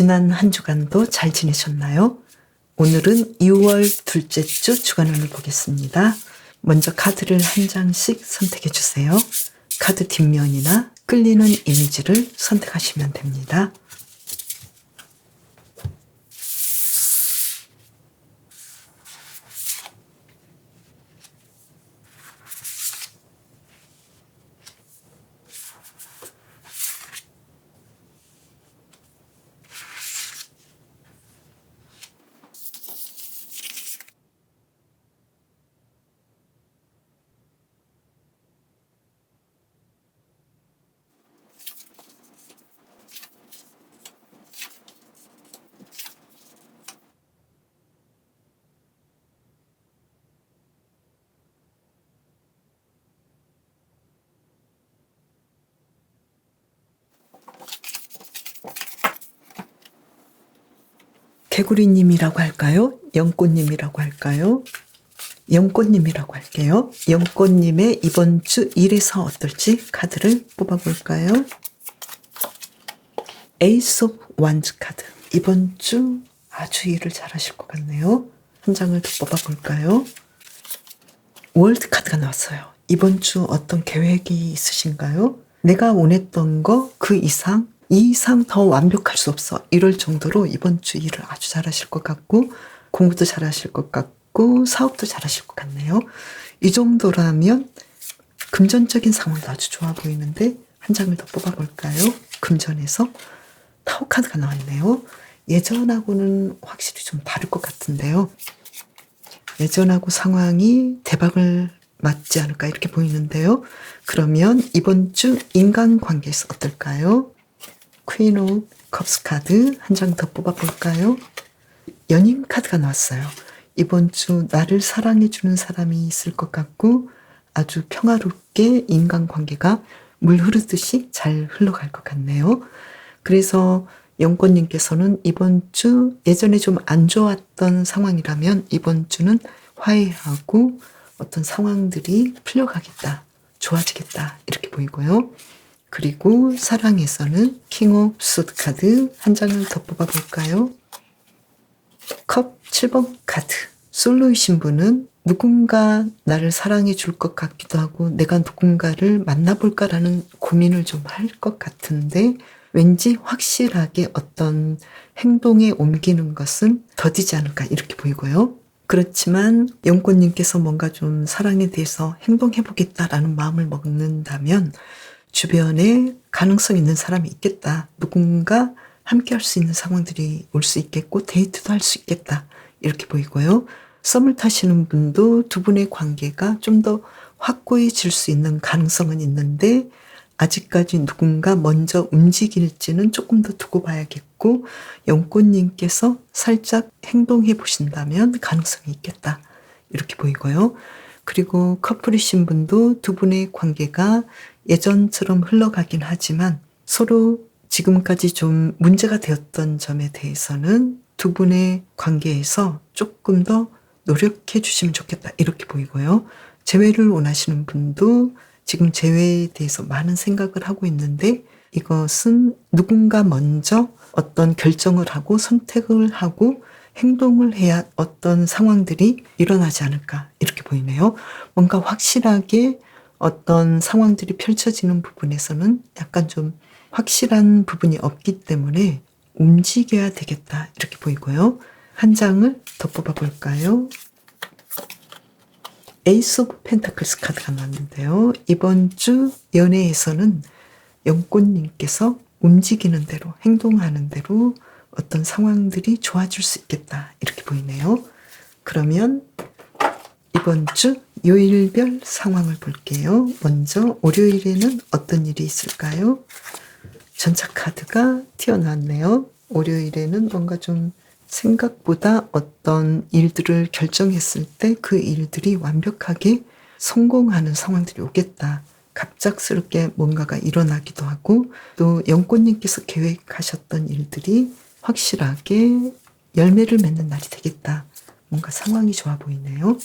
지난 한 주간도 잘 지내셨나요? 오늘은 2월 둘째 주 주간운을 보겠습니다. 먼저 카드를 한 장씩 선택해 주세요. 카드 뒷면이나 끌리는 이미지를 선택하시면 됩니다. 개구리님이라고 할까요? 연꽃님이라고 할까요? 연꽃님이라고 할게요. 연꽃님의 이번 주 일에서 어떨지 카드를 뽑아볼까요? 에이스 오브 완즈 카드. 이번 주 아주 일을 잘하실 것 같네요. 한 장을 더 뽑아볼까요? 월드 카드가 나왔어요. 이번 주 어떤 계획이 있으신가요? 내가 원했던 거 그 이상, 이 이상 더 완벽할 수 없어. 이럴 정도로 이번 주 일을 아주 잘하실 것 같고, 공부도 잘하실 것 같고, 사업도 잘하실 것 같네요. 이 정도라면 금전적인 상황도 아주 좋아 보이는데 한 장을 더 뽑아볼까요? 금전에서 타워 카드가 나왔네요. 예전하고는 확실히 좀 다를 것 같은데요. 예전하고 상황이 대박을 맞지 않을까 이렇게 보이는데요. 그러면 이번 주 인간관계에서 어떨까요? 퀸 오브 컵스 카드 한 장 더 뽑아볼까요? 연인 카드가 나왔어요. 이번 주 나를 사랑해주는 사람이 있을 것 같고 아주 평화롭게 인간관계가 물 흐르듯이 잘 흘러갈 것 같네요. 그래서 연꽃님께서는 이번 주 예전에 좀 안 좋았던 상황이라면 이번 주는 화해하고 어떤 상황들이 풀려가겠다, 좋아지겠다 이렇게 보이고요. 그리고 사랑에서는 킹 오브 소드 카드 한 장을 더 뽑아볼까요? 컵 7번 카드. 솔로이신 분은 누군가 나를 사랑해 줄 것 같기도 하고 내가 누군가를 만나볼까라는 고민을 좀 할 것 같은데 왠지 확실하게 어떤 행동에 옮기는 것은 더디지 않을까 이렇게 보이고요. 그렇지만 연꽃님께서 뭔가 좀 사랑에 대해서 행동해보겠다라는 마음을 먹는다면 주변에 가능성 있는 사람이 있겠다. 누군가 함께 할 수 있는 상황들이 올 수 있겠고 데이트도 할 수 있겠다. 이렇게 보이고요. 썸을 타시는 분도 두 분의 관계가 좀 더 확고해질 수 있는 가능성은 있는데 아직까지 누군가 먼저 움직일지는 조금 더 두고 봐야겠고 연꽃님께서 살짝 행동해 보신다면 가능성이 있겠다. 이렇게 보이고요. 그리고 커플이신 분도 두 분의 관계가 예전처럼 흘러가긴 하지만 서로 지금까지 좀 문제가 되었던 점에 대해서는 두 분의 관계에서 조금 더 노력해 주시면 좋겠다. 이렇게 보이고요. 재회를 원하시는 분도 지금 재회에 대해서 많은 생각을 하고 있는데 이것은 누군가 먼저 어떤 결정을 하고 선택을 하고 행동을 해야 어떤 상황들이 일어나지 않을까 이렇게 보이네요. 뭔가 확실하게 어떤 상황들이 펼쳐지는 부분에서는 약간 좀 확실한 부분이 없기 때문에 움직여야 되겠다 이렇게 보이고요. 한 장을 더 뽑아볼까요? 에이스 오브 펜타클스 카드가 나왔는데요. 이번 주 연애에서는 연꽃님께서 움직이는 대로 행동하는 대로 어떤 상황들이 좋아질 수 있겠다 이렇게 보이네요. 그러면 이번 주 요일별 상황을 볼게요. 먼저 월요일에는 어떤 일이 있을까요? 전차 카드가 튀어나왔네요. 월요일에는 뭔가 좀 생각보다 어떤 일들을 결정했을 때 그 일들이 완벽하게 성공하는 상황들이 오겠다. 갑작스럽게 뭔가가 일어나기도 하고 또 연꽃님께서 계획하셨던 일들이 확실하게 열매를 맺는 날이 되겠다. 뭔가 상황이 좋아 보이네요.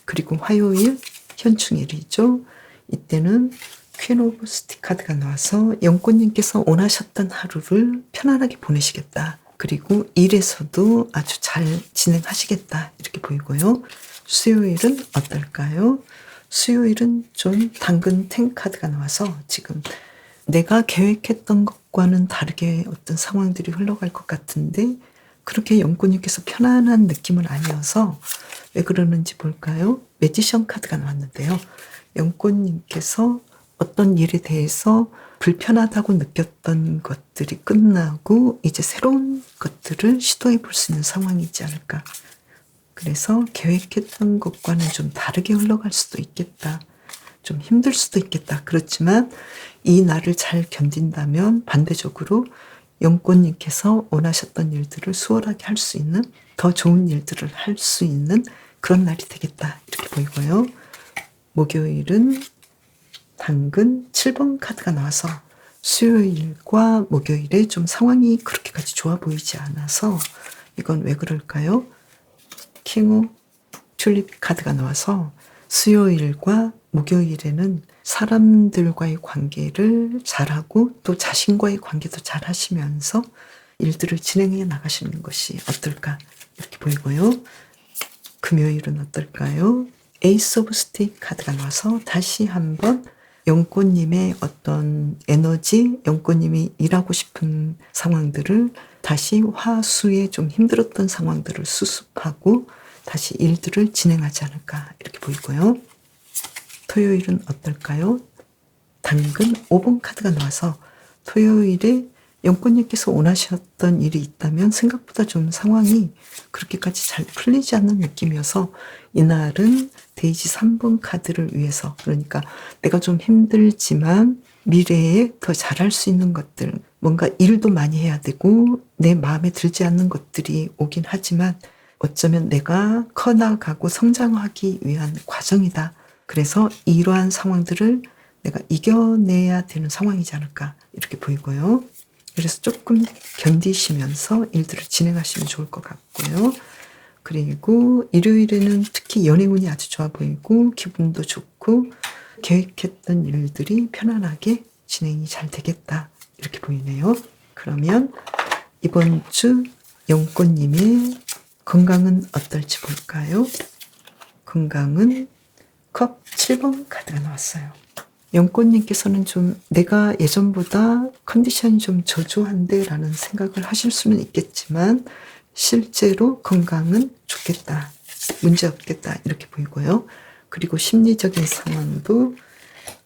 그리고 화요일 현충일이죠. 이때는 퀸 오브 스틱 카드가 나와서 연꽃님께서 원하셨던 하루를 편안하게 보내시겠다. 그리고 일에서도 아주 잘 진행하시겠다 이렇게 보이고요. 수요일은 어떨까요? 수요일은 좀 당근 10 카드가 나와서 지금 내가 계획했던 것과는 다르게 어떤 상황들이 흘러갈 것 같은데 그렇게 연꽃님께서 편안한 느낌은 아니어서 왜 그러는지 볼까요? 매지션 카드가 나왔는데요. 연꽃님께서 어떤 일에 대해서 불편하다고 느꼈던 것들이 끝나고 이제 새로운 것들을 시도해 볼 수 있는 상황이지 않을까. 그래서 계획했던 것과는 좀 다르게 흘러갈 수도 있겠다. 좀 힘들 수도 있겠다. 그렇지만 이 날을 잘 견딘다면 반대적으로 연꽃님께서 원하셨던 일들을 수월하게 할 수 있는, 더 좋은 일들을 할 수 있는 그런 날이 되겠다 이렇게 보이고요. 목요일은 당근 7번 카드가 나와서 수요일과 목요일에 좀 상황이 그렇게까지 좋아 보이지 않아서 이건 왜 그럴까요? 킹 오브 튤립 카드가 나와서 수요일과 목요일에는 사람들과의 관계를 잘하고 또 자신과의 관계도 잘 하시면서 일들을 진행해 나가시는 것이 어떨까 이렇게 보이고요. 금요일은 어떨까요? 에이스 오브 스틱 카드가 나와서 다시 한번 연꽃님의 어떤 에너지, 연꽃님이 일하고 싶은 상황들을 다시 화수에 좀 힘들었던 상황들을 수습하고 다시 일들을 진행하지 않을까 이렇게 보이고요. 토요일은 어떨까요? 당근 5번 카드가 나와서 토요일에 연꽃님께서 원하셨던 일이 있다면 생각보다 좀 상황이 그렇게까지 잘 풀리지 않는 느낌이어서 이날은 데이지 3번 카드를 위해서, 그러니까 내가 좀 힘들지만 미래에 더 잘할 수 있는 것들, 뭔가 일도 많이 해야 되고 내 마음에 들지 않는 것들이 오긴 하지만 어쩌면 내가 커나가고 성장하기 위한 과정이다. 그래서 이러한 상황들을 내가 이겨내야 되는 상황이지 않을까 이렇게 보이고요. 그래서 조금 견디시면서 일들을 진행하시면 좋을 것 같고요. 그리고 일요일에는 특히 연애운이 아주 좋아 보이고 기분도 좋고 계획했던 일들이 편안하게 진행이 잘 되겠다 이렇게 보이네요. 그러면 이번 주 연꽃님의 건강은 어떨지 볼까요? 건강은 컵 7번 카드가 나왔어요. 연꽃님께서는 좀 내가 예전보다 컨디션이 좀 저조한데 라는 생각을 하실 수는 있겠지만 실제로 건강은 좋겠다, 문제없겠다 이렇게 보이고요. 그리고 심리적인 상황도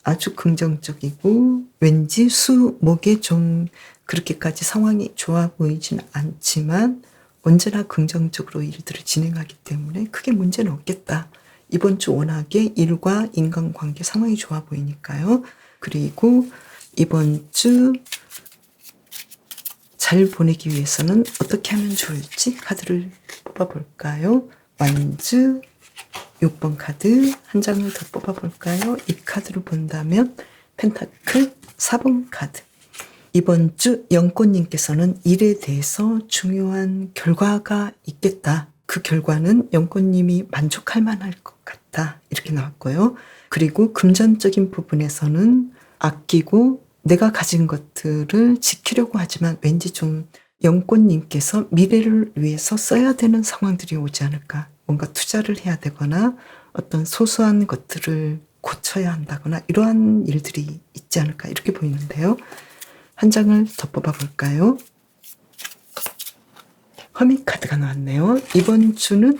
아주 긍정적이고 왠지 수목에 좀 그렇게까지 상황이 좋아 보이진 않지만 언제나 긍정적으로 일들을 진행하기 때문에 크게 문제는 없겠다. 이번 주 워낙에 일과 인간관계 상황이 좋아 보이니까요. 그리고 이번 주 잘 보내기 위해서는 어떻게 하면 좋을지 카드를 뽑아볼까요? 완즈 6번 카드 한 장을 더 뽑아볼까요? 이 카드로 본다면 펜타클 4번 카드. 이번 주 연꽃님께서는 일에 대해서 중요한 결과가 있겠다. 그 결과는 연꽃님이 만족할 만할 것 같다. 이렇게 나왔고요. 그리고 금전적인 부분에서는 아끼고 내가 가진 것들을 지키려고 하지만 왠지 좀 연꽃님께서 미래를 위해서 써야 되는 상황들이 오지 않을까. 뭔가 투자를 해야 되거나 어떤 소소한 것들을 고쳐야 한다거나 이러한 일들이 있지 않을까 이렇게 보이는데요. 한 장을 더 뽑아볼까요? 허밋 카드가 나왔네요. 이번 주는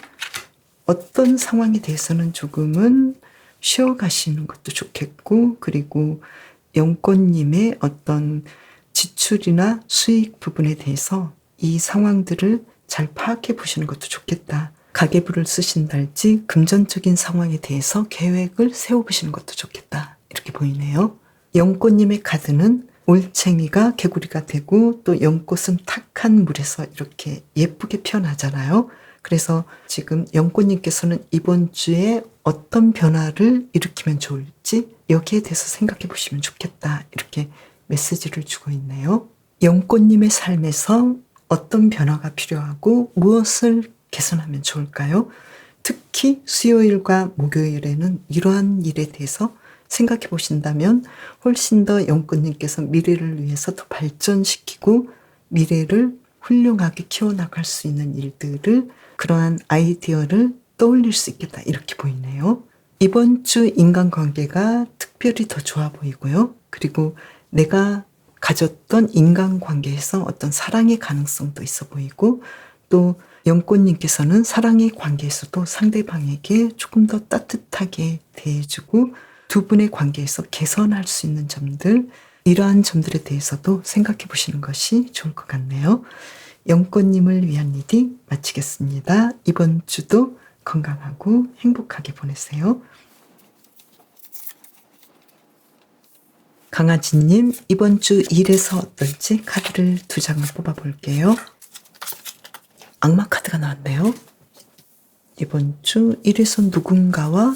어떤 상황에 대해서는 조금은 쉬어가시는 것도 좋겠고 그리고 연꽃님의 어떤 지출이나 수익 부분에 대해서 이 상황들을 잘 파악해 보시는 것도 좋겠다. 가계부를 쓰신달지 금전적인 상황에 대해서 계획을 세워보시는 것도 좋겠다. 이렇게 보이네요. 연꽃님의 카드는 올챙이가 개구리가 되고 또 연꽃은 탁한 물에서 이렇게 예쁘게 피어나잖아요. 그래서 지금 연꽃님께서는 이번 주에 어떤 변화를 일으키면 좋을지 여기에 대해서 생각해 보시면 좋겠다. 이렇게 메시지를 주고 있네요. 연꽃님의 삶에서 어떤 변화가 필요하고 무엇을 개선하면 좋을까요? 특히 수요일과 목요일에는 이러한 일에 대해서 생각해 보신다면 훨씬 더 연꽃님께서 미래를 위해서 더 발전시키고 미래를 훌륭하게 키워나갈 수 있는 일들을, 그러한 아이디어를 떠올릴 수 있겠다, 이렇게 보이네요. 이번 주 인간관계가 특별히 더 좋아 보이고요. 그리고 내가 가졌던 인간관계에서 어떤 사랑의 가능성도 있어 보이고, 또 영꽃님께서는 사랑의 관계에서도 상대방에게 조금 더 따뜻하게 대해주고 두 분의 관계에서 개선할 수 있는 점들, 이러한 점들에 대해서도 생각해 보시는 것이 좋을 것 같네요. 영꽃님을 위한 리딩 마치겠습니다. 이번 주도 건강하고 행복하게 보내세요. 강아지님, 이번 주 일에서 어떨지 카드를 2장을 뽑아볼게요. 악마 카드가 나왔네요. 이번 주 일에서 누군가와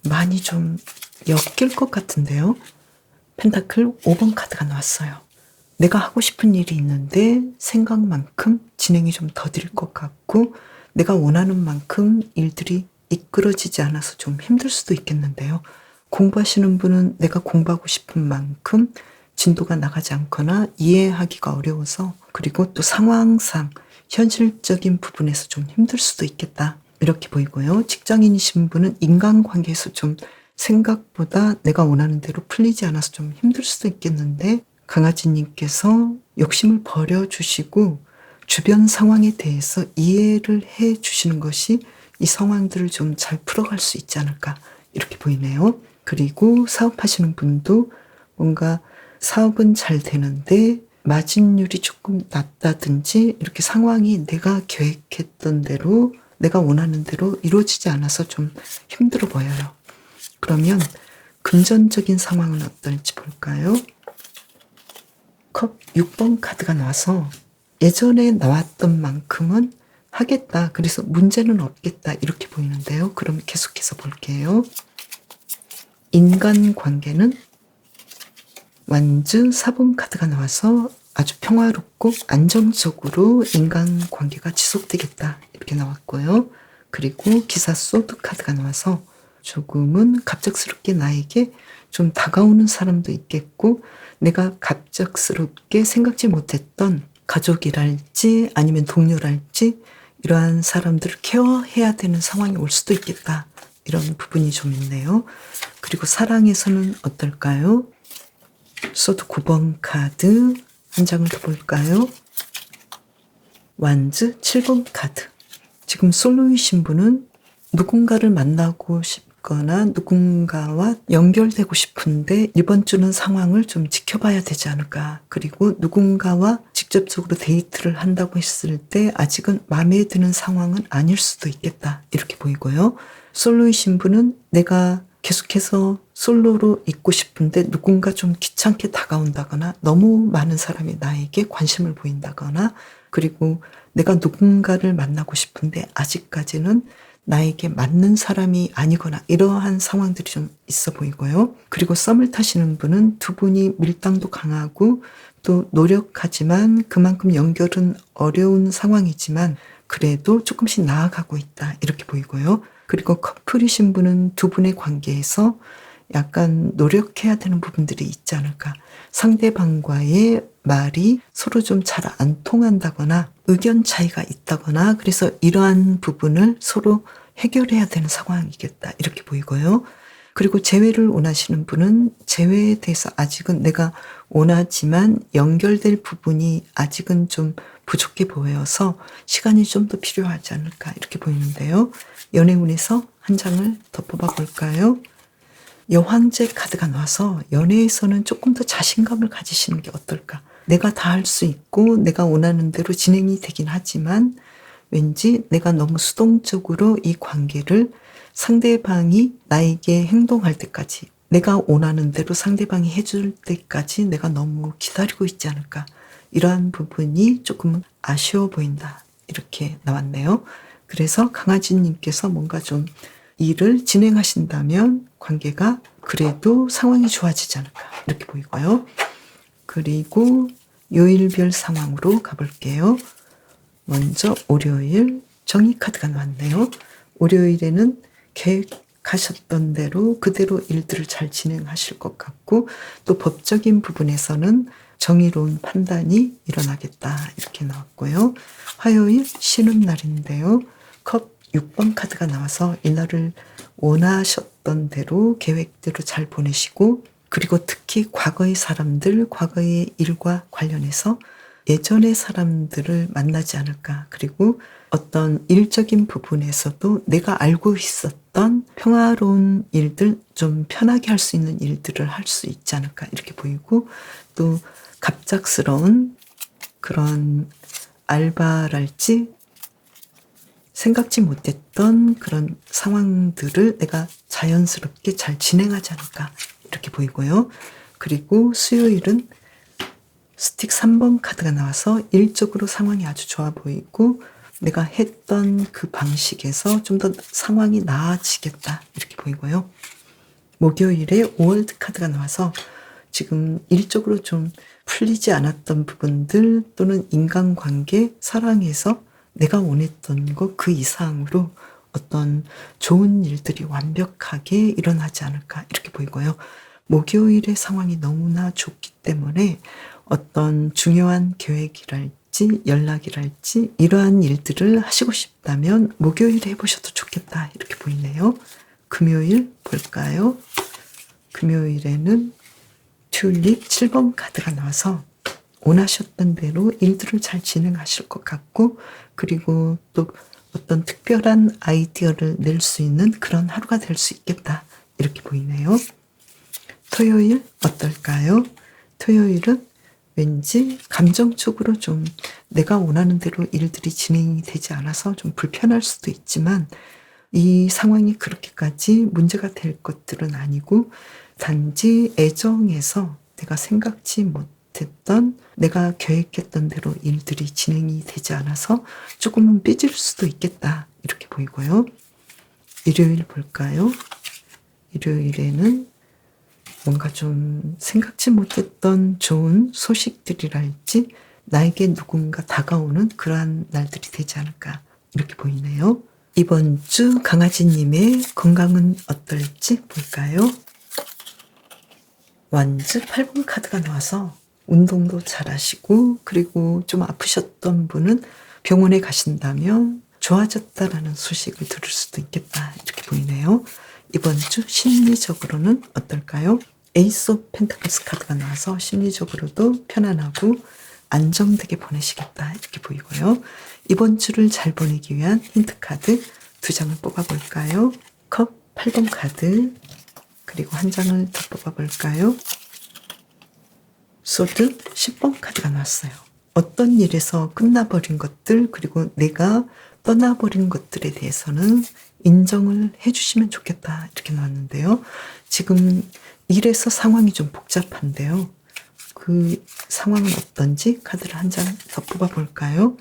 많이 좀 엮일 것 같은데요. 펜타클 5번 카드가 나왔어요. 내가 하고 싶은 일이 있는데 생각만큼 진행이 좀 더딜 것 같고, 내가 원하는 만큼 일들이 이끌어지지 않아서 좀 힘들 수도 있겠는데요. 공부하시는 분은 내가 공부하고 싶은 만큼 진도가 나가지 않거나 이해하기가 어려워서, 그리고 또 상황상 현실적인 부분에서 좀 힘들 수도 있겠다, 이렇게 보이고요. 직장인이신 분은 인간관계에서 좀 생각보다 내가 원하는 대로 풀리지 않아서 좀 힘들 수도 있겠는데, 강아지님께서 욕심을 버려주시고 주변 상황에 대해서 이해를 해 주시는 것이 이 상황들을 좀 잘 풀어갈 수 있지 않을까, 이렇게 보이네요. 그리고 사업하시는 분도 뭔가 사업은 잘 되는데 마진율이 조금 낮다든지, 이렇게 상황이 내가 계획했던 대로, 내가 원하는 대로 이루어지지 않아서 좀 힘들어 보여요. 그러면 금전적인 상황은 어떨지 볼까요? 컵 6번 카드가 나와서 예전에 나왔던 만큼은 하겠다, 그래서 문제는 없겠다, 이렇게 보이는데요. 그럼 계속해서 볼게요. 인간관계는 완즈 4번 카드가 나와서 아주 평화롭고 안정적으로 인간관계가 지속되겠다, 이렇게 나왔고요. 그리고 기사 소드 카드가 나와서 조금은 갑작스럽게 나에게 좀 다가오는 사람도 있겠고, 내가 갑작스럽게 생각지 못했던 가족이랄지 아니면 동료랄지 이러한 사람들을 케어해야 되는 상황이 올 수도 있겠다, 이런 부분이 좀 있네요. 그리고 사랑에서는 어떨까요? 소드 9번 카드 한 장을 더 볼까요? 완즈 7번 카드. 지금 솔로이신 분은 누군가를 만나고 싶거나 누군가와 연결되고 싶은데 이번 주는 상황을 좀 지켜봐야 되지 않을까. 그리고 누군가와 직접적으로 데이트를 한다고 했을 때 아직은 마음에 드는 상황은 아닐 수도 있겠다, 이렇게 보이고요. 솔로이신 분은 내가 계속해서 솔로로 있고 싶은데 누군가 좀 귀찮게 다가온다거나 너무 많은 사람이 나에게 관심을 보인다거나, 그리고 내가 누군가를 만나고 싶은데 아직까지는 나에게 맞는 사람이 아니거나, 이러한 상황들이 좀 있어 보이고요. 그리고 썸을 타시는 분은 두 분이 밀당도 강하고 또 노력하지만 그만큼 연결은 어려운 상황이지만 그래도 조금씩 나아가고 있다, 이렇게 보이고요. 그리고 커플이신 분은 두 분의 관계에서 약간 노력해야 되는 부분들이 있지 않을까. 상대방과의 말이 서로 좀 잘 안 통한다거나 의견 차이가 있다거나, 그래서 이러한 부분을 서로 해결해야 되는 상황이겠다, 이렇게 보이고요. 그리고 재회를 원하시는 분은 재회에 대해서 아직은 내가 원하지만 연결될 부분이 아직은 좀 부족해 보여서 시간이 좀 더 필요하지 않을까, 이렇게 보이는데요. 연애운에서 한 장을 더 뽑아볼까요? 여황제 카드가 나와서 연애에서는 조금 더 자신감을 가지시는 게 어떨까. 내가 다 할 수 있고 내가 원하는 대로 진행이 되긴 하지만 왠지 내가 너무 수동적으로 이 관계를 상대방이 나에게 행동할 때까지, 내가 원하는 대로 상대방이 해줄 때까지 내가 너무 기다리고 있지 않을까. 이러한 부분이 조금 아쉬워 보인다, 이렇게 나왔네요. 그래서 강아지님께서 뭔가 좀 일을 진행하신다면 관계가 그래도 상황이 좋아지지 않을까, 이렇게 보이고요. 그리고 요일별 상황으로 가볼게요. 먼저 월요일 정의 카드가 나왔네요. 월요일에는 계획하셨던 대로 그대로 일들을 잘 진행하실 것 같고, 또 법적인 부분에서는 정의로운 판단이 일어나겠다 이렇게 나왔고요. 화요일 쉬는 날인데요. 컵 6번 카드가 나와서 이날을 원하셨던 대로 계획대로 잘 보내시고, 그리고 특히 과거의 사람들, 과거의 일과 관련해서 예전의 사람들을 만나지 않을까. 그리고 어떤 일적인 부분에서도 내가 알고 있었던 평화로운 일들, 좀 편하게 할 수 있는 일들을 할 수 있지 않을까 이렇게 보이고, 또 갑작스러운 그런 알바랄지 생각지 못했던 그런 상황들을 내가 자연스럽게 잘 진행하지 않을까 이렇게 보이고요. 그리고 수요일은 스틱 3번 카드가 나와서 일적으로 상황이 아주 좋아 보이고, 내가 했던 그 방식에서 좀 더 상황이 나아지겠다 이렇게 보이고요. 목요일에 월드 카드가 나와서 지금 일적으로 좀 풀리지 않았던 부분들, 또는 인간관계, 사랑에서 내가 원했던 것 그 이상으로 어떤 좋은 일들이 완벽하게 일어나지 않을까 이렇게 보이고요. 목요일의 상황이 너무나 좋기 때문에 어떤 중요한 계획이랄지 연락이랄지 이러한 일들을 하시고 싶다면 목요일에 해보셔도 좋겠다 이렇게 보이네요. 금요일 볼까요? 금요일에는 튤립 7번 카드가 나와서 원하셨던 대로 일들을 잘 진행하실 것 같고, 그리고 또 어떤 특별한 아이디어를 낼 수 있는 그런 하루가 될 수 있겠다 이렇게 보이네요. 토요일 어떨까요? 토요일은 왠지 감정적으로 좀 내가 원하는 대로 일들이 진행이 되지 않아서 좀 불편할 수도 있지만, 이 상황이 그렇게까지 문제가 될 것들은 아니고, 단지 애정에서 내가 생각지 못했던, 내가 계획했던 대로 일들이 진행이 되지 않아서 조금은 삐질 수도 있겠다 이렇게 보이고요. 일요일 볼까요? 일요일에는 뭔가 좀 생각지 못했던 좋은 소식들이랄지 나에게 누군가 다가오는 그러한 날들이 되지 않을까 이렇게 보이네요. 이번 주 강아지님의 건강은 어떨지 볼까요? 완즈 8번 카드가 나와서 운동도 잘하시고, 그리고 좀 아프셨던 분은 병원에 가신다면 좋아졌다라는 소식을 들을 수도 있겠다 이렇게 보이네요. 이번 주 심리적으로는 어떨까요? 에이스 오브 펜타클스 카드가 나와서 심리적으로도 편안하고 안정되게 보내시겠다 이렇게 보이고요. 이번 주를 잘 보내기 위한 힌트 카드 2장을 뽑아볼까요? 컵 8번 카드, 그리고 한 장을 더 뽑아볼까요? 소드 10번 카드가 나왔어요. 어떤 일에서 끝나버린 것들, 그리고 내가 떠나버린 것들에 대해서는 인정을 해주시면 좋겠다 이렇게 나왔는데요. 지금 일에서 상황이 좀 복잡한데요. 그 상황은 어떤지 카드를 한 장 더 뽑아볼까요?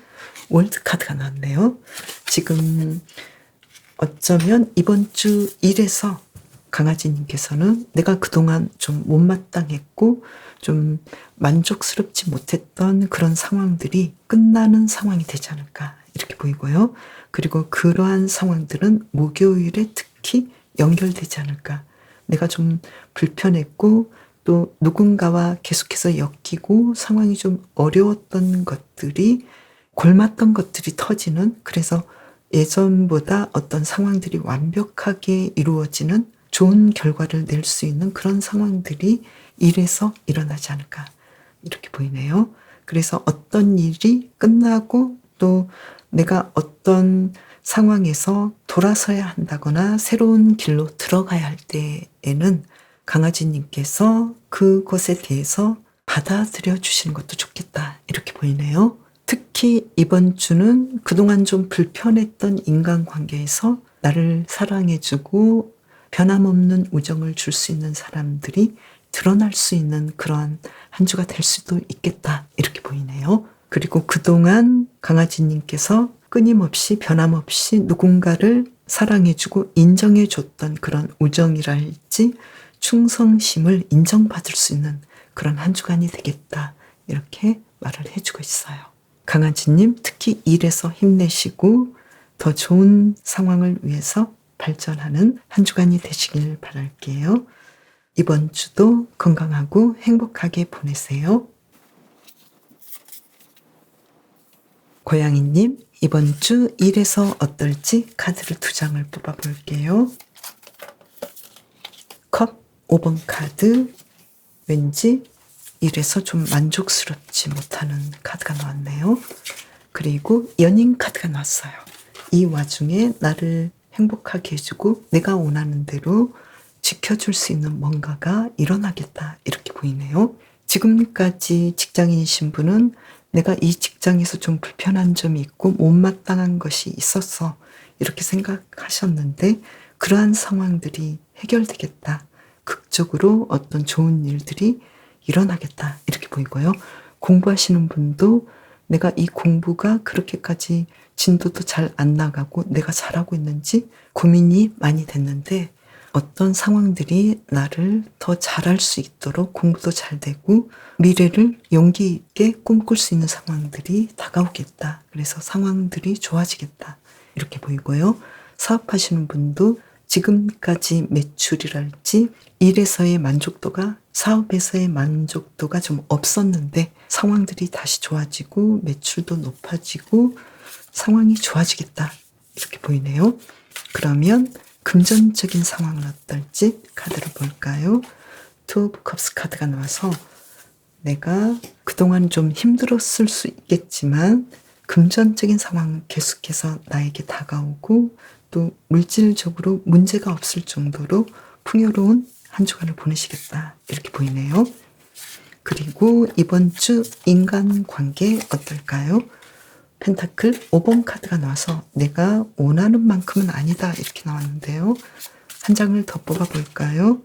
월드 카드가 나왔네요. 지금 어쩌면 이번 주 일에서 강아지님께서는 내가 그동안 좀 못마땅했고 좀 만족스럽지 못했던 그런 상황들이 끝나는 상황이 되지 않을까 이렇게 보이고요. 그리고 그러한 상황들은 목요일에 특히 연결되지 않을까. 내가 좀 불편했고 또 누군가와 계속해서 엮이고 상황이 좀 어려웠던 것들이, 골맞던 것들이 터지는, 그래서 예전보다 어떤 상황들이 완벽하게 이루어지는 좋은 결과를 낼 수 있는 그런 상황들이 일에서 일어나지 않을까 이렇게 보이네요. 그래서 어떤 일이 끝나고 또 내가 어떤 상황에서 돌아서야 한다거나 새로운 길로 들어가야 할 때에는 강아지님께서 그것에 대해서 받아들여 주시는 것도 좋겠다 이렇게 보이네요. 특히 이번 주는 그동안 좀 불편했던 인간관계에서 나를 사랑해주고 변함없는 우정을 줄 수 있는 사람들이 드러날 수 있는 그러한 한 주가 될 수도 있겠다 이렇게 보이네요. 그리고 그동안 강아지님께서 끊임없이 변함없이 누군가를 사랑해주고 인정해줬던 그런 우정이랄지 충성심을 인정받을 수 있는 그런 한 주간이 되겠다 이렇게 말을 해주고 있어요. 강아지님 특히 일에서 힘내시고 더 좋은 상황을 위해서 발전하는 한 주간이 되시길 바랄게요. 이번 주도 건강하고 행복하게 보내세요. 고양이님, 이번 주 일에서 어떨지 카드를 2장을 뽑아볼게요. 컵 5번 카드, 왠지 일에서 좀 만족스럽지 못하는 카드가 나왔네요. 그리고 연인 카드가 나왔어요. 이 와중에 나를 행복하게 해주고 내가 원하는 대로 지켜줄 수 있는 뭔가가 일어나겠다, 이렇게 보이네요. 지금까지 직장인이신 분은 내가 이 직장에서 좀 불편한 점이 있고 못마땅한 것이 있었어, 이렇게 생각하셨는데 그러한 상황들이 해결되겠다. 극적으로 어떤 좋은 일들이 일어나겠다, 이렇게 보이고요. 공부하시는 분도 내가 이 공부가 그렇게까지 진도도 잘 안 나가고 내가 잘하고 있는지 고민이 많이 됐는데 어떤 상황들이 나를 더 잘할 수 있도록 공부도 잘 되고 미래를 용기 있게 꿈꿀 수 있는 상황들이 다가오겠다. 그래서 상황들이 좋아지겠다, 이렇게 보이고요. 사업하시는 분도 지금까지 매출이랄지 일에서의 만족도가, 사업에서의 만족도가 좀 없었는데 상황들이 다시 좋아지고 매출도 높아지고 상황이 좋아지겠다, 이렇게 보이네요. 그러면 금전적인 상황은 어떨지 카드를 볼까요? 투 오브 컵스 카드가 나와서 내가 그동안 좀 힘들었을 수 있겠지만 금전적인 상황은 계속해서 나에게 다가오고 또 물질적으로 문제가 없을 정도로 풍요로운 한 주간을 보내시겠다, 이렇게 보이네요. 그리고 이번 주 인간관계 어떨까요? 펜타클 5번 카드가 나와서 내가 원하는 만큼은 아니다, 이렇게 나왔는데요. 한 장을 더 뽑아볼까요?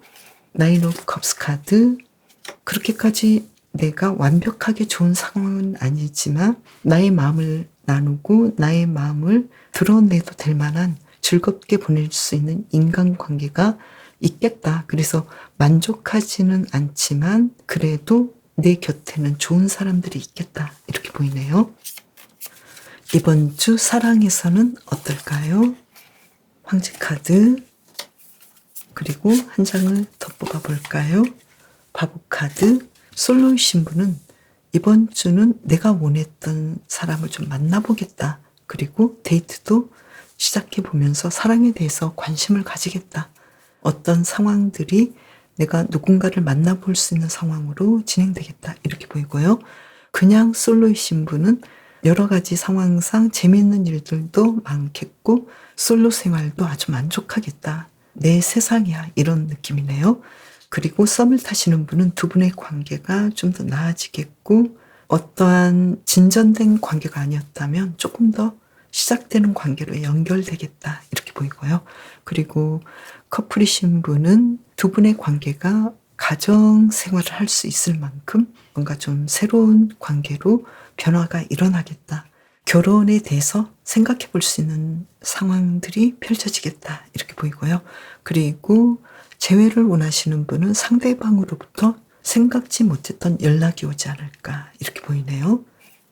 나인 오브 컵스 카드. 그렇게까지 내가 완벽하게 좋은 상황은 아니지만 나의 마음을 나누고 나의 마음을 드러내도 될 만한 즐겁게 보낼 수 있는 인간관계가 있겠다. 그래서 만족하지는 않지만 그래도 내 곁에는 좋은 사람들이 있겠다, 이렇게 보이네요. 이번 주 사랑에서는 어떨까요? 황제 카드. 그리고 한 장을 더 뽑아볼까요? 바보 카드. 솔로이신 분은 이번 주는 내가 원했던 사람을 좀 만나보겠다. 그리고 데이트도 시작해보면서 사랑에 대해서 관심을 가지겠다. 어떤 상황들이 내가 누군가를 만나볼 수 있는 상황으로 진행되겠다, 이렇게 보이고요. 그냥 솔로이신 분은 여러 가지 상황상 재미있는 일들도 많겠고 솔로 생활도 아주 만족하겠다. 내 세상이야, 이런 느낌이네요. 그리고 썸을 타시는 분은 두 분의 관계가 좀 더 나아지겠고 어떠한 진전된 관계가 아니었다면 조금 더 시작되는 관계로 연결되겠다, 이렇게 보이고요. 그리고 커플이신 분은 두 분의 관계가 가정 생활을 할 수 있을 만큼 뭔가 좀 새로운 관계로 변화가 일어나겠다. 결혼에 대해서 생각해 볼 수 있는 상황들이 펼쳐지겠다, 이렇게 보이고요. 그리고 재회를 원하시는 분은 상대방으로부터 생각지 못했던 연락이 오지 않을까, 이렇게 보이네요.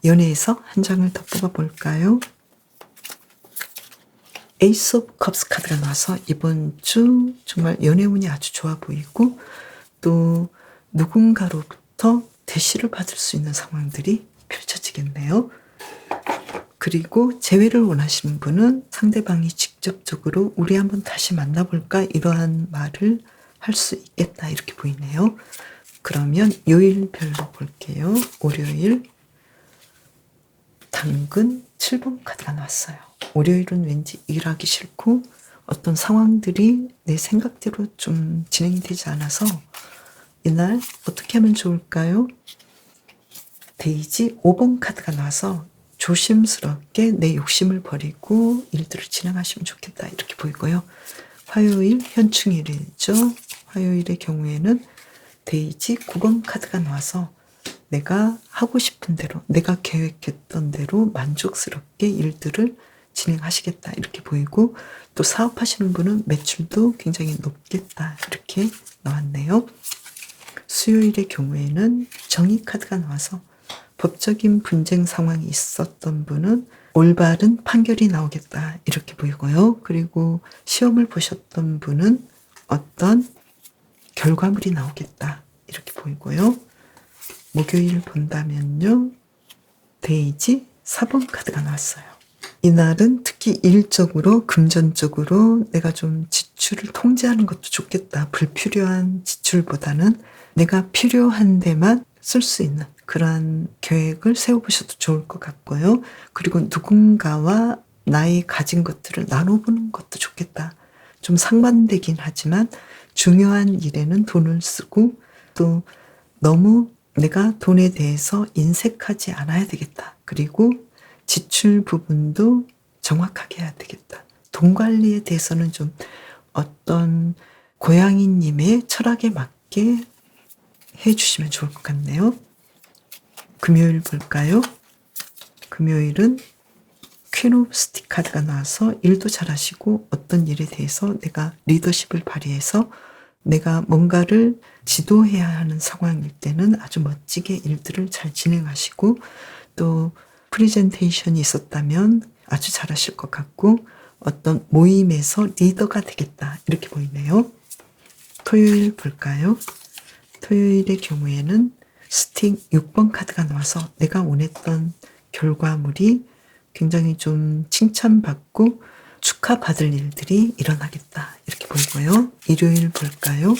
연애에서 한 장을 더 뽑아볼까요? 에이스 오브 컵스 카드가 나와서 이번 주 정말 연애운이 아주 좋아 보이고 또 누군가로부터 대시를 받을 수 있는 상황들이 펼쳐지겠네요. 그리고 재회를 원하시는 분은 상대방이 직접적으로 우리 한번 다시 만나볼까, 이러한 말을 할 수 있겠다, 이렇게 보이네요. 그러면 요일별로 볼게요. 월요일 당근 7번 카드가 나왔어요. 월요일은 왠지 일하기 싫고 어떤 상황들이 내 생각대로 좀 진행이 되지 않아서 이날 어떻게 하면 좋을까요? 데이지 5번 카드가 나와서 조심스럽게 내 욕심을 버리고 일들을 진행하시면 좋겠다, 이렇게 보이고요. 화요일 현충일이죠. 화요일의 경우에는 데이지 9번 카드가 나와서 내가 하고 싶은 대로, 내가 계획했던 대로 만족스럽게 일들을 진행하시겠다, 이렇게 보이고 또 사업하시는 분은 매출도 굉장히 높겠다, 이렇게 나왔네요. 수요일의 경우에는 정의 카드가 나와서 법적인 분쟁 상황이 있었던 분은 올바른 판결이 나오겠다, 이렇게 보이고요. 그리고 시험을 보셨던 분은 어떤 결과물이 나오겠다, 이렇게 보이고요. 목요일 본다면요. 데이지 4번 카드가 나왔어요. 이날은 특히 일적으로, 금전적으로 내가 좀 지출을 통제하는 것도 좋겠다. 불필요한 지출보다는 내가 필요한 데만 쓸 수 있는 그러한 계획을 세워보셔도 좋을 것 같고요. 그리고 누군가와 나의 가진 것들을 나눠보는 것도 좋겠다. 좀 상반되긴 하지만 중요한 일에는 돈을 쓰고 또 너무 내가 돈에 대해서 인색하지 않아야 되겠다. 그리고 지출 부분도 정확하게 해야 되겠다. 돈 관리에 대해서는 좀 어떤 고양이님의 철학에 맞게 해주시면 좋을 것 같네요. 금요일 볼까요? 금요일은 퀸 오브 스틱 카드가 나와서 일도 잘하시고 어떤 일에 대해서 내가 리더십을 발휘해서 내가 뭔가를 지도해야 하는 상황일 때는 아주 멋지게 일들을 잘 진행하시고 또 프레젠테이션이 있었다면 아주 잘하실 것 같고 어떤 모임에서 리더가 되겠다 이렇게 보이네요. 토요일 볼까요? 토요일의 경우에는 스틱 6번 카드가 나와서 내가 원했던 결과물이 굉장히 좀 칭찬받고 축하받을 일들이 일어나겠다 이렇게 보이고요. 일요일 볼까요?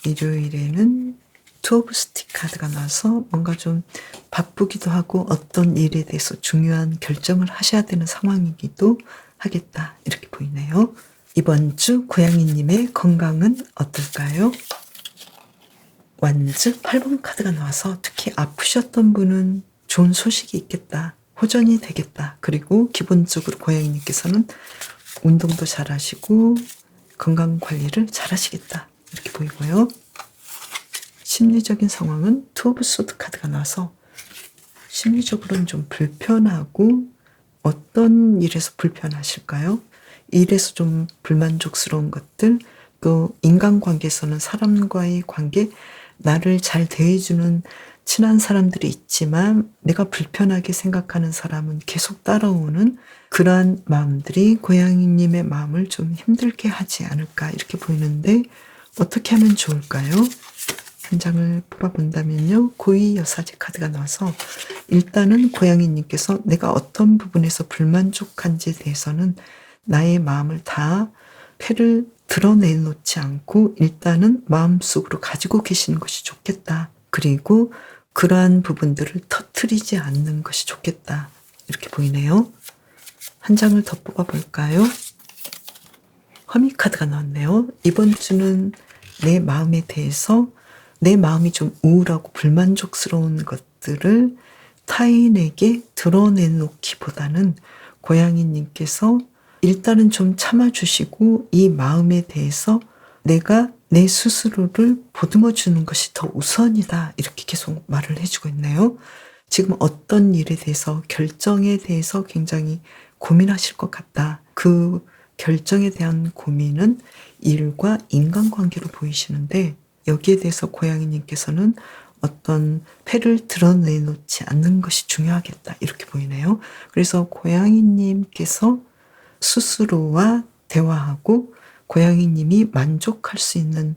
일요일에는 투 오브 스틱 카드가 나와서 뭔가 좀 바쁘기도 하고 어떤 일에 대해서 중요한 결정을 하셔야 되는 상황이기도 하겠다 이렇게 보이네요. 이번 주 고양이님의 건강은 어떨까요? 완즈 8번 카드가 나와서 특히 아프셨던 분은 좋은 소식이 있겠다. 호전이 되겠다. 그리고 기본적으로 고양이님께서는 운동도 잘하시고 건강관리를 잘하시겠다. 이렇게 보이고요. 심리적인 상황은 투 오브 소드 카드가 나와서 심리적으로는 좀 불편하고 어떤 일에서 불편하실까요? 일에서 좀 불만족스러운 것들, 또 인간관계에서는 사람과의 관계, 나를 잘 대해주는 친한 사람들이 있지만 내가 불편하게 생각하는 사람은 계속 따라오는 그러한 마음들이 고양이님의 마음을 좀 힘들게 하지 않을까 이렇게 보이는데 어떻게 하면 좋을까요? 한 장을 뽑아본다면요. 고위 여사제 카드가 나와서 일단은 고양이님께서 내가 어떤 부분에서 불만족한지에 대해서는 나의 마음을 다 패를 드러내놓지 않고 일단은 마음속으로 가지고 계시는 것이 좋겠다. 그리고 그러한 부분들을 터뜨리지 않는 것이 좋겠다. 이렇게 보이네요. 한 장을 더 뽑아볼까요? 허미 카드가 나왔네요. 이번 주는 내 마음에 대해서 내 마음이 좀 우울하고 불만족스러운 것들을 타인에게 드러내놓기보다는 고양이님께서 일단은 좀 참아주시고 이 마음에 대해서 내가 내 스스로를 보듬어 주는 것이 더 우선이다. 이렇게 계속 말을 해주고 있네요. 지금 어떤 일에 대해서 결정에 대해서 굉장히 고민하실 것 같다. 그 결정에 대한 고민은 일과 인간관계로 보이시는데 여기에 대해서 고양이님께서는 어떤 패를 드러내놓지 않는 것이 중요하겠다. 이렇게 보이네요. 그래서 고양이님께서 스스로와 대화하고 고양이님이 만족할 수 있는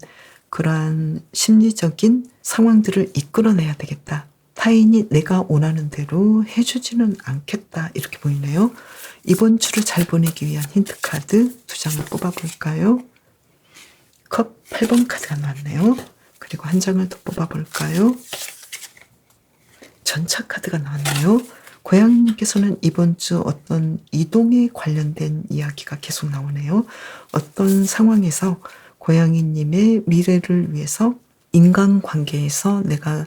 그러한 심리적인 상황들을 이끌어내야 되겠다. 타인이 내가 원하는 대로 해주지는 않겠다. 이렇게 보이네요. 이번 주를 잘 보내기 위한 힌트 카드 2장을 뽑아볼까요? 컵 8번 카드가 나왔네요. 그리고 한 장을 더 뽑아볼까요? 전차 카드가 나왔네요. 고양이님께서는 이번 주 어떤 이동에 관련된 이야기가 계속 나오네요. 어떤 상황에서 고양이님의 미래를 위해서 인간관계에서 내가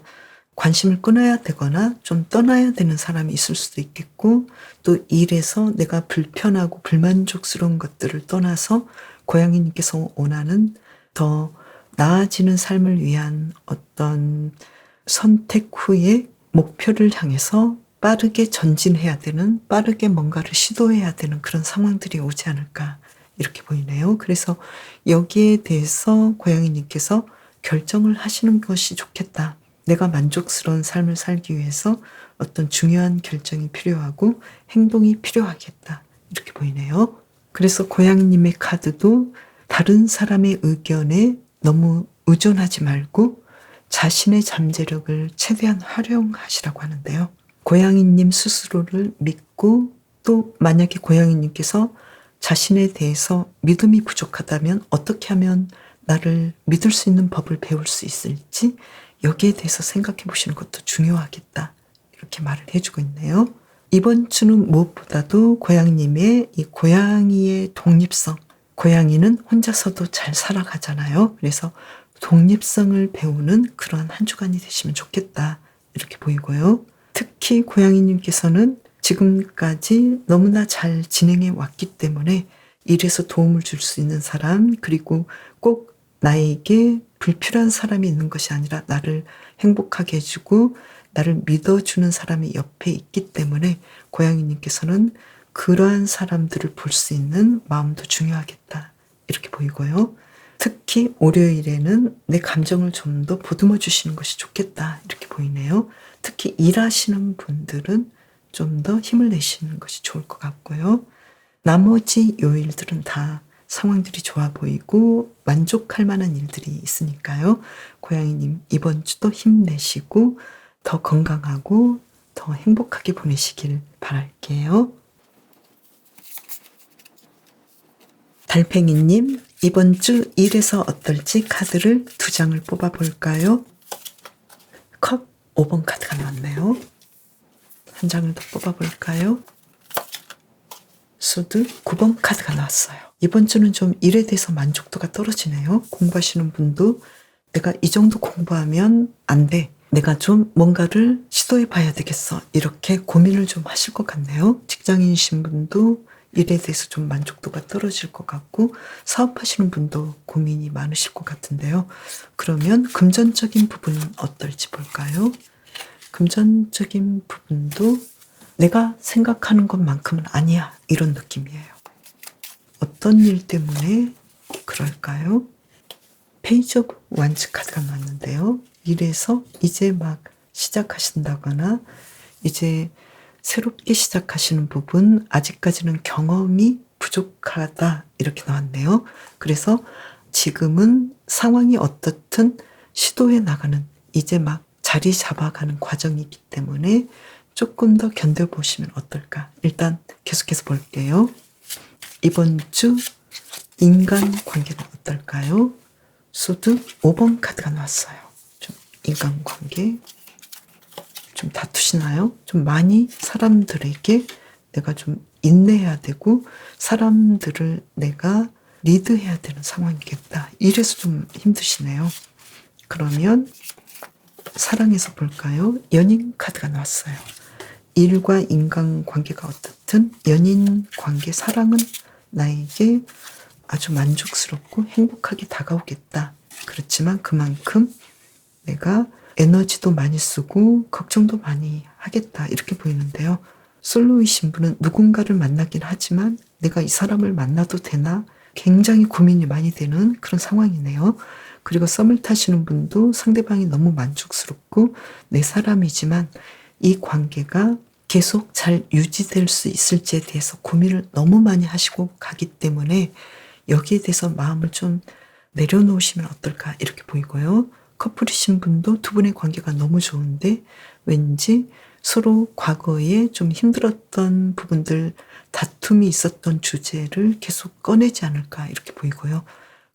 관심을 끊어야 되거나 좀 떠나야 되는 사람이 있을 수도 있겠고 또 일에서 내가 불편하고 불만족스러운 것들을 떠나서 고양이님께서 원하는 더 나아지는 삶을 위한 어떤 선택 후에 목표를 향해서 빠르게 전진해야 되는, 빠르게 뭔가를 시도해야 되는 그런 상황들이 오지 않을까 이렇게 보이네요. 그래서 여기에 대해서 고양이님께서 결정을 하시는 것이 좋겠다. 내가 만족스러운 삶을 살기 위해서 어떤 중요한 결정이 필요하고 행동이 필요하겠다. 이렇게 보이네요. 그래서 고양이님의 카드도 다른 사람의 의견에 너무 의존하지 말고 자신의 잠재력을 최대한 활용하시라고 하는데요. 고양이님 스스로를 믿고 또 만약에 고양이님께서 자신에 대해서 믿음이 부족하다면 어떻게 하면 나를 믿을 수 있는 법을 배울 수 있을지 여기에 대해서 생각해 보시는 것도 중요하겠다. 이렇게 말을 해주고 있네요. 이번 주는 무엇보다도 고양이님의 이 고양이의 독립성, 고양이는 혼자서도 잘 살아가잖아요. 그래서 독립성을 배우는 그러한 한 주간이 되시면 좋겠다. 이렇게 보이고요. 특히 고양이님께서는 지금까지 너무나 잘 진행해 왔기 때문에 일에서 도움을 줄 수 있는 사람, 그리고 꼭 나에게 불필요한 사람이 있는 것이 아니라 나를 행복하게 해주고 나를 믿어주는 사람이 옆에 있기 때문에 고양이님께서는 그러한 사람들을 볼 수 있는 마음도 중요하겠다. 이렇게 보이고요. 특히 월요일에는 내 감정을 좀 더 보듬어 주시는 것이 좋겠다. 이렇게 보이네요. 특히 일하시는 분들은 좀 더 힘을 내시는 것이 좋을 것 같고요. 나머지 요일들은 다 상황들이 좋아 보이고 만족할 만한 일들이 있으니까요. 고양이님 이번 주도 힘내시고 더 건강하고 더 행복하게 보내시길 바랄게요. 달팽이님 이번 주 일에서 어떨지 카드를 2장을 뽑아볼까요? 컵 5번 카드가 나왔네요. 한 장을 더 뽑아볼까요? 수드 9번 카드가 나왔어요. 이번 주는 좀 일에 대해서 만족도가 떨어지네요. 공부하시는 분도 내가 이 정도 공부하면 안 돼. 내가 좀 뭔가를 시도해 봐야 되겠어. 이렇게 고민을 좀 하실 것 같네요. 직장인이신 분도 일에 대해서 좀 만족도가 떨어질 것 같고 사업하시는 분도 고민이 많으실 것 같은데요. 그러면 금전적인 부분은 어떨지 볼까요? 금전적인 부분도 내가 생각하는 것만큼은 아니야. 이런 느낌이에요. 어떤 일 때문에 그럴까요? 페이지 오브 완즈 카드가 나왔는데요. 일에서 이제 막 시작하신다거나 이제 새롭게 시작하시는 부분 아직까지는 경험이 부족하다 이렇게 나왔네요. 그래서 지금은 상황이 어떻든 시도해 나가는 이제 막 자리 잡아가는 과정이기 때문에 조금 더 견뎌보시면 어떨까. 일단 계속해서 볼게요. 이번 주 인간관계는 어떨까요? 소드 5번 카드가 나왔어요. 좀 인간관계 좀 다투시나요? 좀 많이 사람들에게 내가 좀 인내해야 되고 사람들을 내가 리드해야 되는 상황이겠다. 이래서 좀 힘드시네요. 그러면 사랑에서 볼까요? 연인 카드가 나왔어요. 일과 인간관계가 어떻든 연인 관계, 사랑은 나에게 아주 만족스럽고 행복하게 다가오겠다. 그렇지만 그만큼 내가 에너지도 많이 쓰고 걱정도 많이 하겠다. 이렇게 보이는데요. 솔로이신 분은 누군가를 만나긴 하지만 내가 이 사람을 만나도 되나? 굉장히 고민이 많이 되는 그런 상황이네요. 그리고 썸을 타시는 분도 상대방이 너무 만족스럽고 내 사람이지만 이 관계가 계속 잘 유지될 수 있을지에 대해서 고민을 너무 많이 하시고 가기 때문에 여기에 대해서 마음을 좀 내려놓으시면 어떨까 이렇게 보이고요. 커플이신 분도 두 분의 관계가 너무 좋은데 왠지 서로 과거에 좀 힘들었던 부분들, 다툼이 있었던 주제를 계속 꺼내지 않을까 이렇게 보이고요.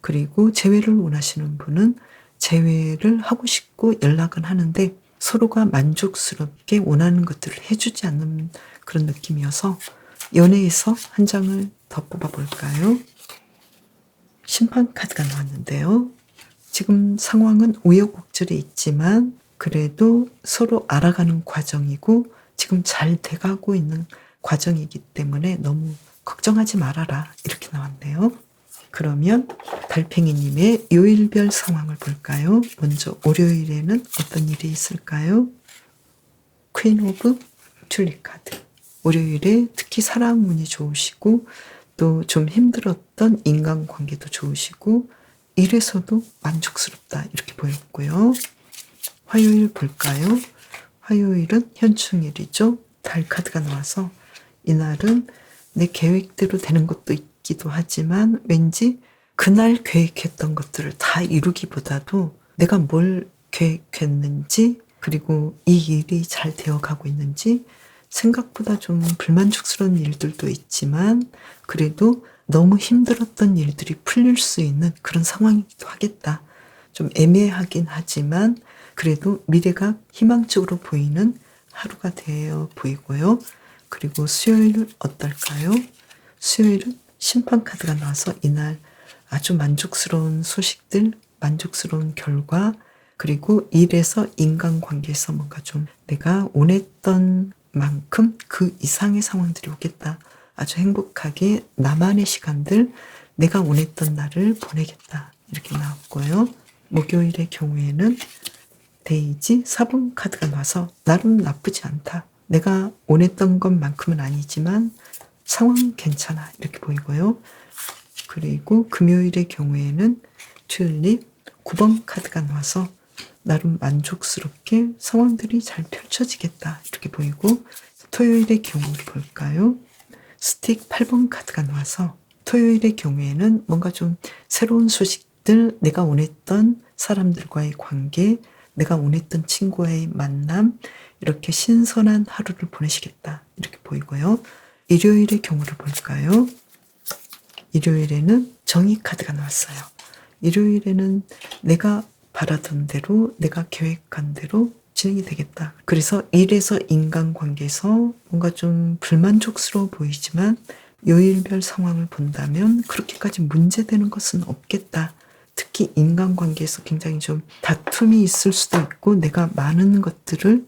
그리고 재회를 원하시는 분은 재회를 하고 싶고 연락은 하는데 서로가 만족스럽게 원하는 것들을 해주지 않는 그런 느낌이어서 연애에서 한 장을 더 뽑아볼까요? 심판 카드가 나왔는데요. 지금 상황은 우여곡절에 있지만 그래도 서로 알아가는 과정이고 지금 잘 돼가고 있는 과정이기 때문에 너무 걱정하지 말아라 이렇게 나왔네요. 그러면 달팽이님의 요일별 상황을 볼까요? 먼저 월요일에는 어떤 일이 있을까요? 퀸 오브 튤립 카드. 월요일에 특히 사랑 운이 좋으시고 또 좀 힘들었던 인간관계도 좋으시고 일에서도 만족스럽다 이렇게 보였고요. 화요일 볼까요? 화요일은 현충일이죠. 달 카드가 나와서 이날은 내 계획대로 되는 것도 있기도 하지만 왠지 그날 계획했던 것들을 다 이루기보다도 내가 뭘 계획했는지 그리고 이 일이 잘 되어 가고 있는지, 생각보다 좀 불만족스러운 일들도 있지만 그래도 너무 힘들었던 일들이 풀릴 수 있는 그런 상황이기도 하겠다. 좀 애매하긴 하지만 그래도 미래가 희망적으로 보이는 하루가 되어 보이고요. 그리고 수요일은 어떨까요? 수요일은 심판 카드가 나와서 이날 아주 만족스러운 소식들, 만족스러운 결과, 그리고 일에서 인간관계에서 뭔가 좀 내가 원했던 만큼 그 이상의 상황들이 오겠다. 아주 행복하게 나만의 시간들, 내가 원했던 날을 보내겠다. 이렇게 나왔고요. 목요일의 경우에는 데이지 4번 카드가 나와서 나름 나쁘지 않다. 내가 원했던 것만큼은 아니지만 상황은 괜찮아. 이렇게 보이고요. 그리고 금요일의 경우에는 튤립 9번 카드가 나와서 나름 만족스럽게 상황들이 잘 펼쳐지겠다. 이렇게 보이고, 토요일의 경우를 볼까요? 스틱 8번 카드가 나와서 토요일의 경우에는 뭔가 좀 새로운 소식들, 내가 원했던 사람들과의 관계, 내가 원했던 친구와의 만남, 이렇게 신선한 하루를 보내시겠다. 이렇게 보이고요. 일요일의 경우를 볼까요? 일요일에는 정의 카드가 나왔어요. 일요일에는 내가 바라던 대로, 내가 계획한 대로 진행이 되겠다. 그래서 일에서 인간관계에서 뭔가 좀 불만족스러워 보이지만 요일별 상황을 본다면 그렇게까지 문제되는 것은 없겠다. 특히 인간관계에서 굉장히 좀 다툼이 있을 수도 있고, 내가 많은 것들을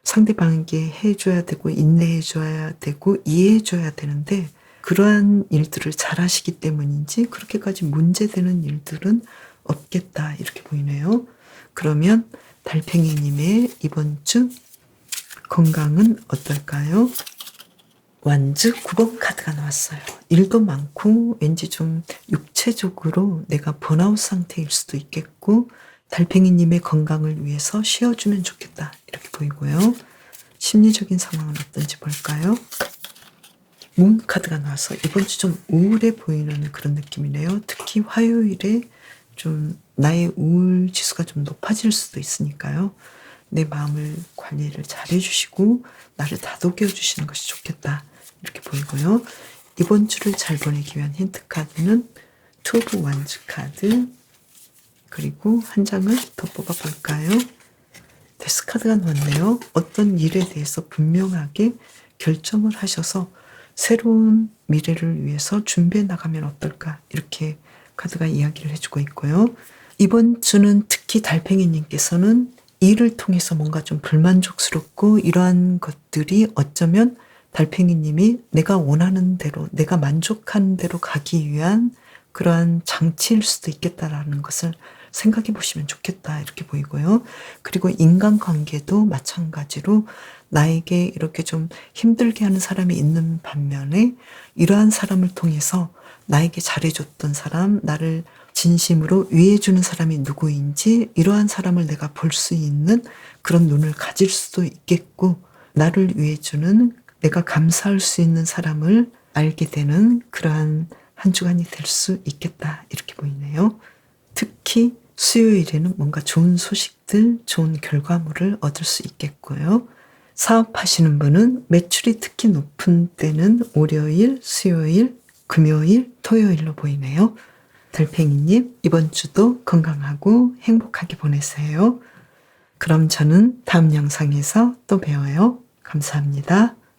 상대방에게 해줘야 되고 인내해줘야 되고 이해해줘야 되는데, 그러한 일들을 잘 하시기 때문인지 그렇게까지 문제되는 일들은 없겠다. 이렇게 보이네요. 그러면 달팽이님의 이번 주 건강은 어떨까요? 완즈 9번 카드가 나왔어요. 일도 많고 왠지 좀 육체적으로 내가 번아웃 상태일 수도 있겠고, 달팽이님의 건강을 위해서 쉬어주면 좋겠다. 이렇게 보이고요. 심리적인 상황은 어떤지 볼까요? 문 카드가 나와서 이번 주 좀 우울해 보이는 그런 느낌이네요. 특히 화요일에 좀 나의 우울 지수가 좀 높아질 수도 있으니까요. 내 마음을 관리를 잘 해주시고 나를 다독여 주시는 것이 좋겠다. 이렇게 보이고요. 이번 주를 잘 보내기 위한 힌트 카드는 투 오브 완즈 카드, 그리고 한 장을 더 뽑아 볼까요? 데스 카드가 나왔네요. 어떤 일에 대해서 분명하게 결정을 하셔서 새로운 미래를 위해서 준비해 나가면 어떨까, 이렇게 카드가 이야기를 해주고 있고요. 이번 주는 특히 달팽이님께서는 일을 통해서 뭔가 좀 불만족스럽고, 이러한 것들이 어쩌면 달팽이님이 내가 원하는 대로, 내가 만족하는 대로 가기 위한 그러한 장치일 수도 있겠다라는 것을 생각해 보시면 좋겠다. 이렇게 보이고요. 그리고 인간관계도 마찬가지로 나에게 이렇게 좀 힘들게 하는 사람이 있는 반면에, 이러한 사람을 통해서 나에게 잘해줬던 사람, 나를 진심으로 위해주는 사람이 누구인지, 이러한 사람을 내가 볼 수 있는 그런 눈을 가질 수도 있겠고, 나를 위해주는, 내가 감사할 수 있는 사람을 알게 되는 그러한 한 주간이 될 수 있겠다. 이렇게 보이네요. 특히 수요일에는 뭔가 좋은 소식들, 좋은 결과물을 얻을 수 있겠고요. 사업하시는 분은 매출이 특히 높은 때는 월요일, 수요일, 금요일, 토요일로 보이네요. 달팽이님, 이번 주도 건강하고 행복하게 보내세요. 그럼 저는 다음 영상에서 또 봬요. 감사합니다.